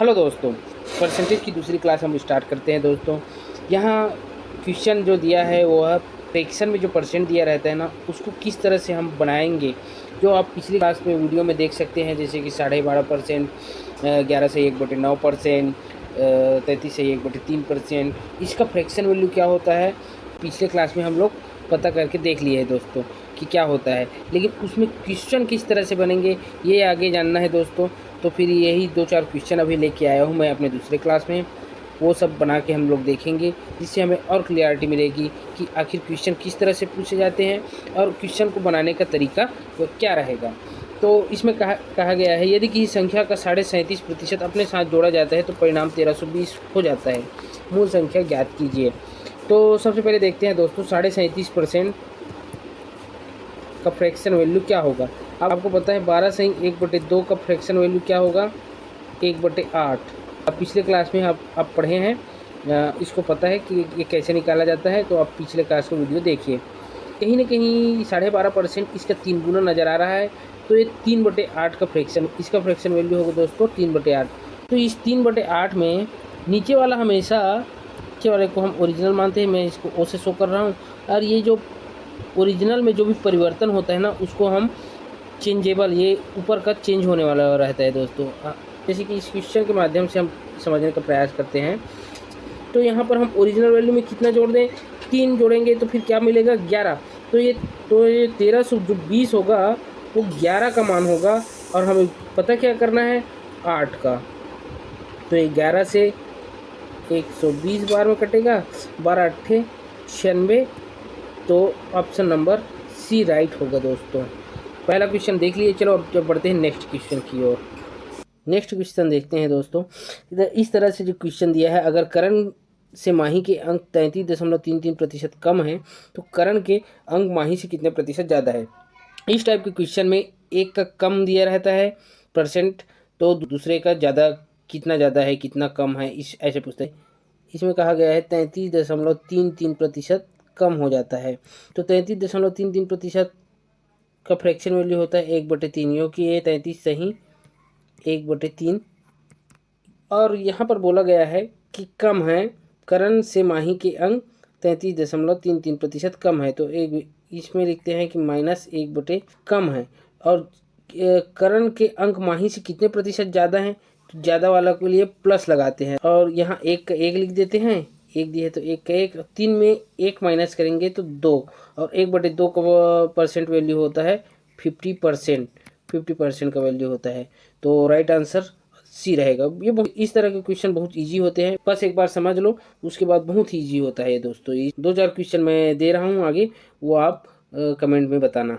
Hello दोस्तों, percentage की दूसरी क्लास हम स्टार्ट करते हैं दोस्तों। यहाँ क्वेश्चन जो दिया है वो है फ्रैक्शन में जो परसेंट दिया रहता है ना, उसको किस तरह से हम बनाएंगे। जो आप पिछली क्लास में वीडियो में देख सकते हैं, जैसे कि 12.5%, 11 से 1/9%, 33 से 1/3%। इसका फ्रैक्शन वैल्यू क्या होता है पिछले क्लास में हम लोग पता करके देख लिए है दोस्तों कि क्या होता है, लेकिन उसमें क्वेश्चन किस तरह से बनेंगे ये आगे जानना है दोस्तों। तो फिर यही 2-4 क्वेश्चन अभी लेके आया हूँ मैं अपने दूसरे क्लास में, वो सब बना के हम लोग देखेंगे, जिससे हमें और क्लियरिटी मिलेगी कि आखिर क्वेश्चन किस तरह से पूछे जाते हैं और क्वेश्चन को बनाने का तरीका वो क्या रहेगा। तो इसमें कहा गया है, यदि किसी संख्या का 37.5% अपने साथ जोड़ा जाता है तो परिणाम 1320 हो जाता है। मूल संख्या ज्ञात कीजिए। तो सबसे पहले देखते हैं दोस्तों 37.5% का फ्रैक्शन वैल्यू क्या होगा। अब आपको पता है 12 से 1/2 का फ्रैक्शन वैल्यू क्या होगा, 1/8। अब पिछले क्लास में आप पढ़े हैं, इसको पता है कि ये कैसे निकाला जाता है, तो आप पिछले क्लास का वीडियो देखिए। कहीं ना कहीं 12.5% इसका 3 गुना नज़र आ रहा है, तो ये 3/8 का फ्रैक्शन, इसका फ्रैक्शन वैल्यू होगा दोस्तों 3/8। तो इस 3/8 में नीचे वाला हमेशा नीचे वाले को हम ओरिजिनल मानते हैं, मैं इसको ओ से शो कर रहा हूँ। और ये जो ओरिजिनल में जो भी परिवर्तन होता है ना, उसको हम चेंजेबल, ये ऊपर का चेंज होने वाला रहता है दोस्तों। जैसे कि इस क्वेश्चन के माध्यम से हम समझने का प्रयास करते हैं। तो यहाँ पर हम ओरिजिनल वैल्यू में कितना जोड़ दें, 3 जोड़ेंगे तो फिर क्या मिलेगा, 11। तो ये 1320 होगा, वो 11 का मान होगा। और हमें पता क्या करना है, 8 का। तो ये 11 से 120 बार में कटेगा, 12×8 96। तो ऑप्शन नंबर सी राइट होगा दोस्तों। पहला क्वेश्चन देख लिए, चलो अब जब बढ़ते हैं नेक्स्ट क्वेश्चन की ओर। नेक्स्ट क्वेश्चन देखते हैं दोस्तों। इधर इस तरह से जो क्वेश्चन दिया है, अगर करण से माही के अंक 33.33% कम है तो करण के अंक माही से कितने प्रतिशत ज़्यादा है। इस टाइप के क्वेश्चन में एक का कम दिया रहता है परसेंट, तो दूसरे का ज़्यादा, कितना ज़्यादा है कितना कम है, इस ऐसे पूछते हैं। इसमें कहा गया है 33.33% कम हो जाता है। तो 33.33% का फ्रैक्शन वैल्यू होता है 1/3, क्योंकि ये 33 सही 1/3। और यहाँ पर बोला गया है कि कम है, करण से माही के अंक 33.33% कम है, तो एक इसमें लिखते हैं कि -1 कम है। और करण के अंक माही से कितने प्रतिशत ज़्यादा हैं, तो ज़्यादा वाला के लिए प्लस लगाते हैं। और यहाँ एक का 1 लिख देते हैं, 1 दिए तो 1 का 1, 3 में 1 माइनस करेंगे तो 2। और 1/2 का परसेंट वैल्यू होता है 50%, 50% का वैल्यू होता है। तो राइट आंसर सी रहेगा। ये इस तरह के क्वेश्चन बहुत इजी होते हैं, बस एक बार समझ लो, उसके बाद बहुत ही इजी होता है दोस्तों। ये 2-4 क्वेश्चन मैं दे रहा हूँ आगे, वो आप कमेंट में बताना।